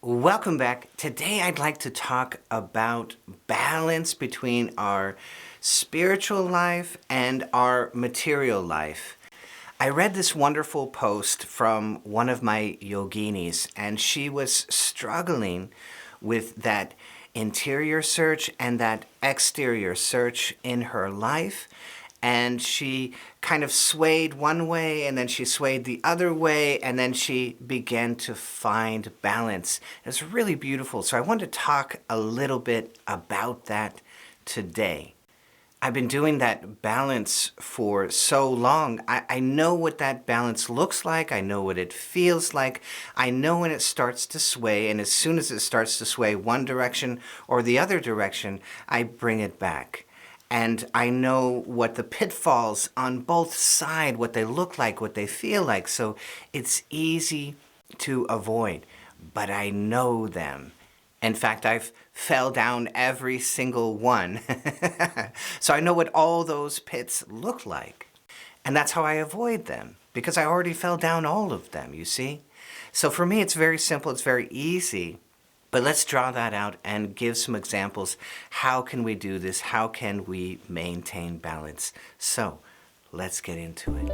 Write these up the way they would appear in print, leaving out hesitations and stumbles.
Welcome back. Today I'd like to talk about balance between our spiritual life and our material life. I read this wonderful post from one of my yoginis, and she was struggling with that interior search and that exterior search in her life. And she kind of swayed one way, and then she swayed the other way, and then she began to find balance. It was really beautiful. So I want to talk a little bit about that today. I've been doing that balance for so long. I know what that balance looks like. I know what it feels like. I know when it starts to sway, and as soon as it starts to sway one direction or the other direction, I bring it back. And I know what the pitfalls on both sides, what they look like, what they feel like. So it's easy to avoid, but I know them. In fact, I've fell down every single one. So I know what all those pits look like. And that's how I avoid them, because I already fell down all of them, you see? So for me, it's very simple, it's very easy. But let's draw that out and give some examples. How can we do this? How can we maintain balance? So let's get into it.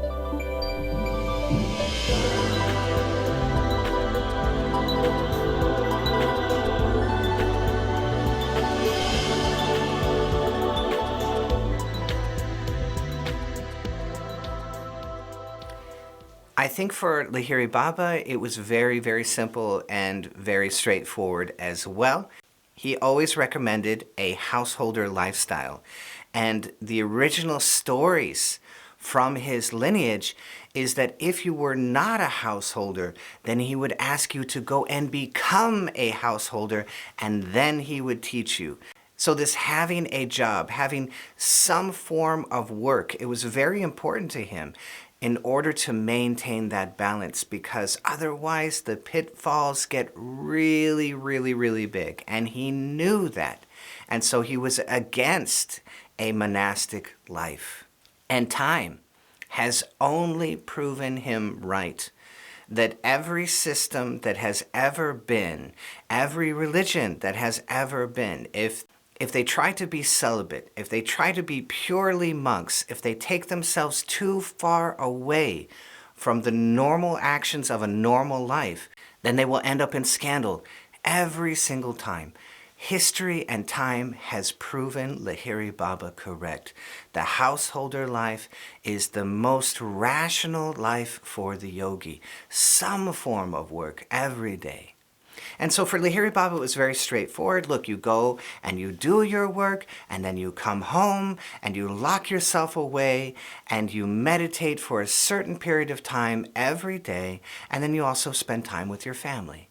I think for Lahiri Baba, it was very, very simple and very straightforward as well. He always recommended a householder lifestyle. And the original stories from his lineage is that if you were not a householder, then he would ask you to go and become a householder, and then he would teach you. So this having a job, having some form of work, it was very important to him in order to maintain that balance, because otherwise the pitfalls get really, really, really big. And he knew that. And so he was against a monastic life. And time has only proven him right. That every system that has ever been, every religion that has ever been, if they try to be celibate, if they try to be purely monks, if they take themselves too far away from the normal actions of a normal life, then they will end up in scandal every single time. History and time has proven Lahiri Baba correct. The householder life is the most rational life for the yogi. Some form of work every day. And so for Lahiri Baba, it was very straightforward. Look, you go and you do your work, and then you come home and you lock yourself away and you meditate for a certain period of time every day, and then you also spend time with your family.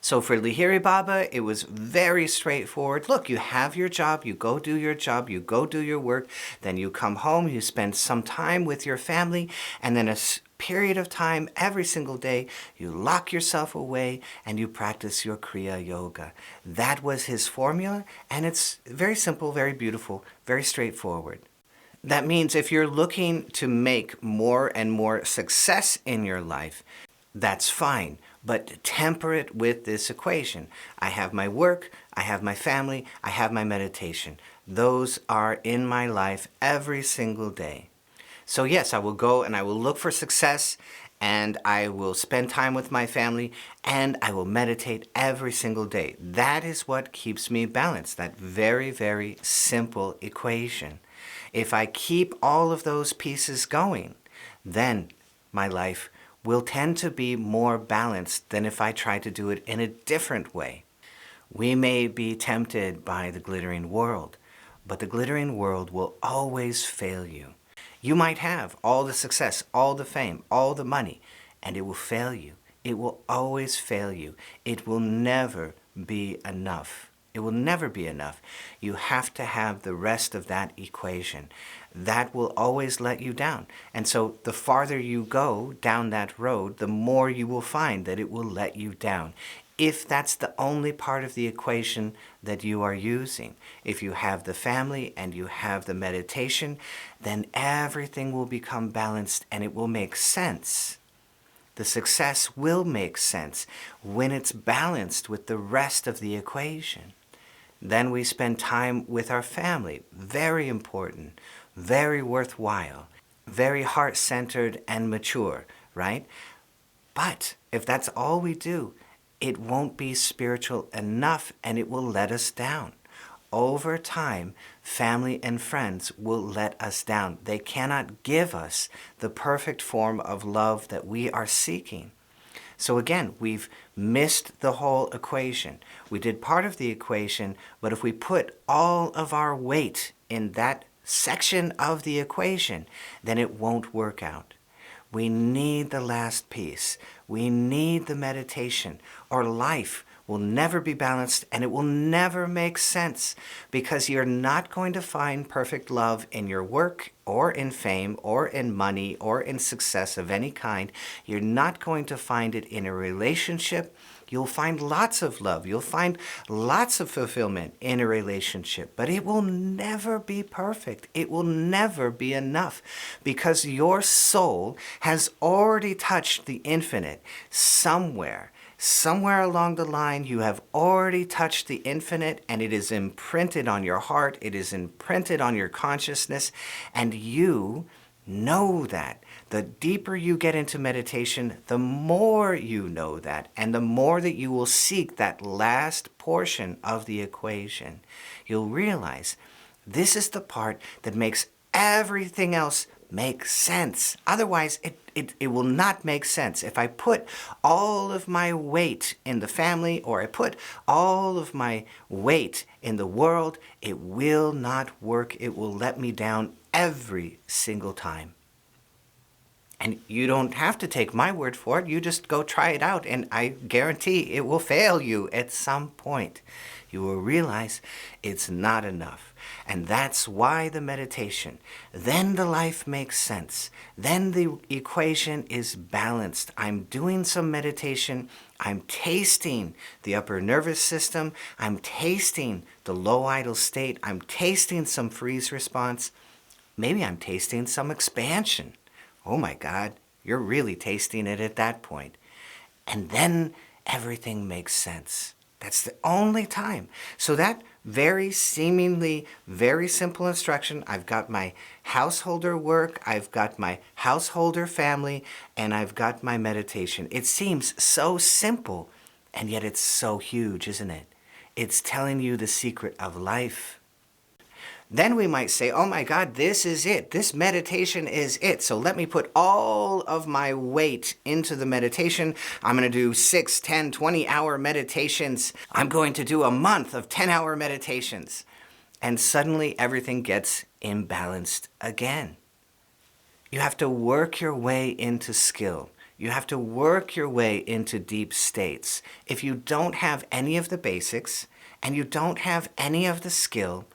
So for Lahiri Baba, it was very straightforward. Look, you have your job, you go do your job, you go do your work, then you come home, you spend some time with your family, and then a period of time every single day, you lock yourself away and you practice your Kriya Yoga. That was his formula, and it's very simple, very beautiful, very straightforward. That means if you're looking to make more and more success in your life, that's fine, but temper it with this equation. I have my work, I have my family, I have my meditation. Those are in my life every single day. So yes, I will go and I will look for success, and I will spend time with my family, and I will meditate every single day. That is what keeps me balanced, that very, very simple equation. If I keep all of those pieces going, then my life will tend to be more balanced than if I try to do it in a different way. We may be tempted by the glittering world, but the glittering world will always fail you. You might have all the success, all the fame, all the money, and it will fail you. It will always fail you. It will never be enough. It will never be enough. You have to have the rest of that equation. That will always let you down. And so the farther you go down that road, the more you will find that it will let you down. If that's the only part of the equation that you are using. If you have the family and you have the meditation, then everything will become balanced and it will make sense. The success will make sense when it's balanced with the rest of the equation. Then we spend time with our family. Very important, very worthwhile, very heart-centered and mature, right? But if that's all we do, it won't be spiritual enough and it will let us down. Over time, family and friends will let us down. They cannot give us the perfect form of love that we are seeking. So again, we've missed the whole equation. We did part of the equation, but if we put all of our weight in that section of the equation, then it won't work out. We need the last piece. We need the meditation, or life will never be balanced and it will never make sense, because you're not going to find perfect love in your work or in fame or in money or in success of any kind. You're not going to find it in a relationship. You'll find lots of love. You'll find lots of fulfillment in a relationship, but it will never be perfect. It will never be enough, because your soul has already touched the infinite somewhere. Somewhere along the line, you have already touched the infinite, and it is imprinted on your heart. It is imprinted on your consciousness, and you know that. The deeper you get into meditation, the more you know that, and the more that you will seek that last portion of the equation. You'll realize this is the part that makes everything else make sense. Otherwise, it will not make sense. If I put all of my weight in the family, or I put all of my weight in the world, it will not work. It will let me down every single time. And you don't have to take my word for it. You just go try it out, and I guarantee it will fail you at some point. You will realize it's not enough. And that's why the meditation. Then the life makes sense. Then the equation is balanced. I'm doing some meditation. I'm tasting the upper nervous system. I'm tasting the low idle state. I'm tasting some freeze response. Maybe I'm tasting some expansion. Oh my God, you're really tasting it at that point. And then everything makes sense. That's the only time. So that very seemingly very simple instruction, I've got my householder work, I've got my householder family, and I've got my meditation. It seems so simple, and yet it's so huge, isn't it? It's telling you the secret of life. Then we might say, oh my God, this is it. This meditation is it. So let me put all of my weight into the meditation. I'm going to do 6, 10, 20-hour meditations. I'm going to do a month of 10-hour meditations. And suddenly everything gets imbalanced again. You have to work your way into skill. You have to work your way into deep states. If you don't have any of the basics and you don't have any of the skill,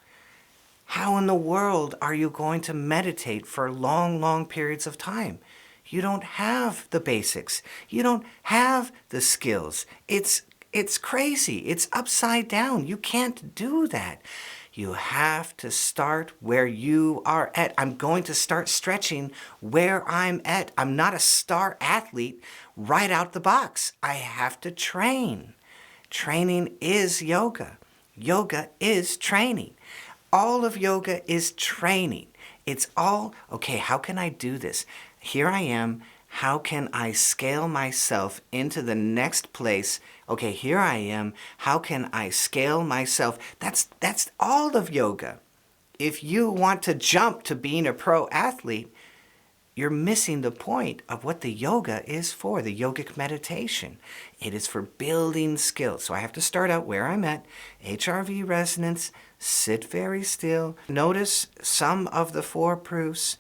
how in the world are you going to meditate for long, long periods of time? You don't have the basics. You don't have the skills. It's crazy. It's upside down. You can't do that. You have to start where you are at. I'm going to start stretching where I'm at. I'm not a star athlete right out the box. I have to train. Training is yoga. Yoga is training. All of yoga is training. It's all, okay, how can I do this? Here I am. How can I scale myself into the next place? Okay, here I am. How can I scale myself? That's all of yoga. If you want to jump to being a pro athlete, you're missing the point of what the yoga is for, the yogic meditation. It is for building skills. So I have to start out where I'm at, HRV resonance, sit very still. Notice some of the 4 proofs.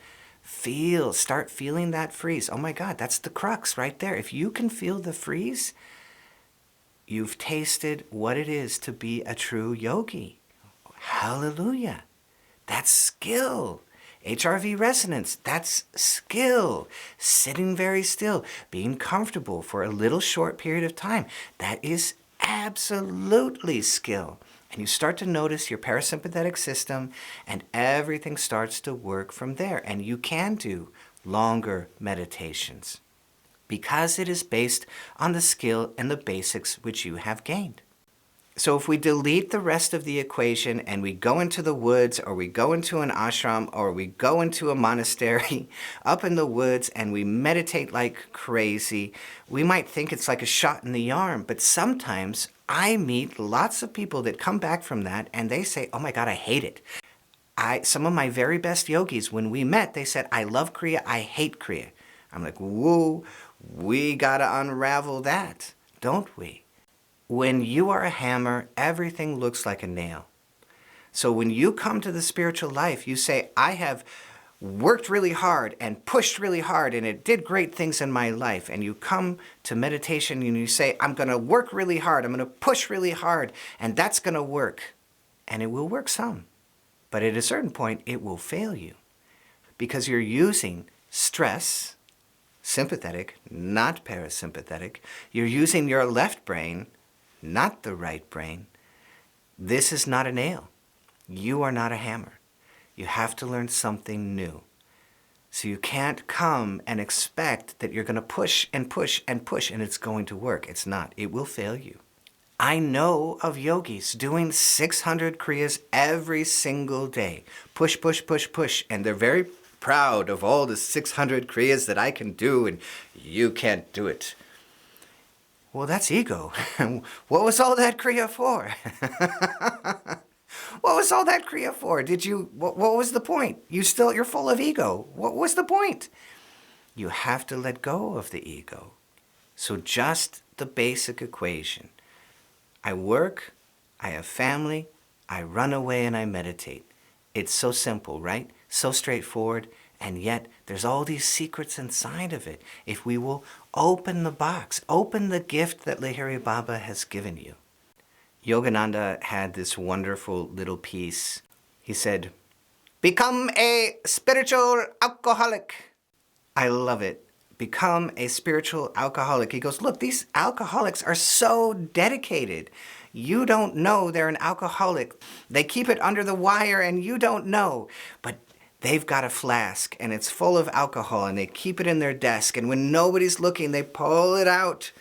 Start feeling that freeze. Oh my God, that's the crux right there. If you can feel the freeze, you've tasted what it is to be a true yogi. Hallelujah. That's skill. HRV resonance, that's skill. Sitting very still, being comfortable for a little short period of time, that is absolutely skill. And you start to notice your parasympathetic system, and everything starts to work from there. And you can do longer meditations. because it is based on the skill and the basics which you have gained. So if we delete the rest of the equation and we go into the woods, or we go into an ashram, or we go into a monastery up in the woods and we meditate like crazy, we might think it's like a shot in the arm. But sometimes I meet lots of people that come back from that and they say, oh my God, I hate it. Some of my very best yogis, when we met, they said, I love Kriya, I hate Kriya. I'm like, whoa, we gotta unravel that, don't we? When you are a hammer, everything looks like a nail. So when you come to the spiritual life, you say, I have worked really hard and pushed really hard and it did great things in my life. And you come to meditation and you say, I'm going to work really hard, I'm going to push really hard, and that's going to work. And it will work some. But at a certain point, it will fail you because you're using stress, sympathetic, not parasympathetic. You're using your left brain, not the right brain. This is not a nail. You are not a hammer. You have to learn something new. So you can't come and expect that you're going to push and push and push and it's going to work. It's not. It will fail you. I know of yogis doing 600 kriyas every single day. Push, push, push, push. And they're very proud of all the 600 kriyas that I can do and you can't do it. Well, that's ego. What was all that kriya for? What was all that kriya for? What was the point? You're full of ego. What was the point? You have to let go of the ego. So just the basic equation. I work, I have family, I run away and I meditate. It's so simple, right? So straightforward. And yet, there's all these secrets inside of it. If we will open the box, open the gift that Lahiri Baba has given you. Yogananda had this wonderful little piece. He said, become a spiritual alcoholic. I love it. Become a spiritual alcoholic. He goes, look, these alcoholics are so dedicated. You don't know they're an alcoholic. They keep it under the wire and you don't know. But they've got a flask and it's full of alcohol and they keep it in their desk. And when nobody's looking, they pull it out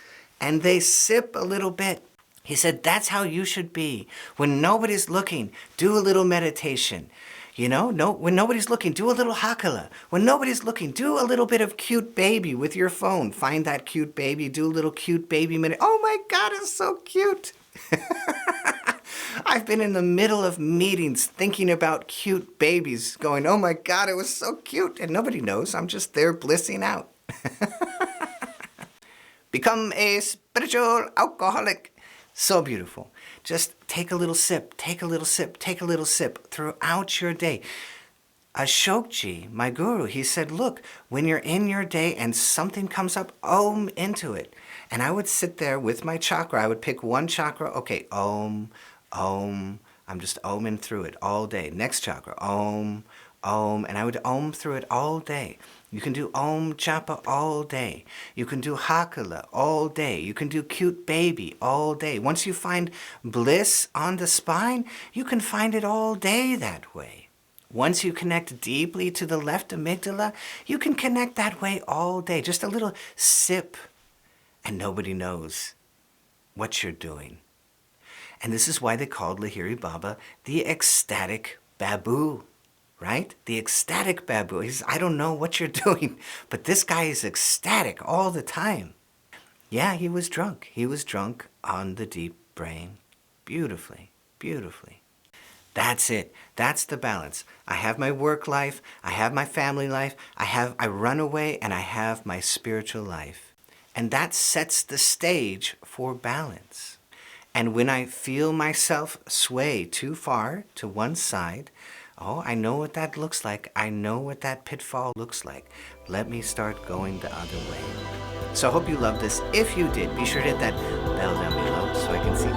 and they sip a little bit. He said, that's how you should be. When nobody's looking, do a little meditation. You know, when nobody's looking, do a little hakala. When nobody's looking, do a little bit of cute baby with your phone. Find that cute baby, do a little cute baby minute. Oh my God, it's so cute. I've been in the middle of meetings thinking about cute babies, going, oh my God, it was so cute. And nobody knows, I'm just there blissing out. Become a spiritual alcoholic. So beautiful. Just take a little sip, take a little sip, take a little sip throughout your day. Ashokji, my guru, he said, look, when you're in your day and something comes up, om into it. And I would sit there with my chakra. I would pick one chakra. Okay, om, om. I'm just oming through it all day. Next chakra, om, om. And I would om through it all day. You can do Om Japa all day. You can do Hakala all day. You can do Cute Baby all day. Once you find bliss on the spine, you can find it all day that way. Once you connect deeply to the left amygdala, you can connect that way all day. Just a little sip, and nobody knows what you're doing. And this is why they called Lahiri Baba the ecstatic babu. Right? The ecstatic babu. He says, I don't know what you're doing, but this guy is ecstatic all the time. Yeah, he was drunk. He was drunk on the deep brain. Beautifully, beautifully. That's it. That's the balance. I have my work life. I have my family life. I run away and I have my spiritual life. And that sets the stage for balance. And when I feel myself sway too far to one side, oh, I know what that looks like. I know what that pitfall looks like. Let me start going the other way. So I hope you loved this. If you did, be sure to hit that bell down below so I can see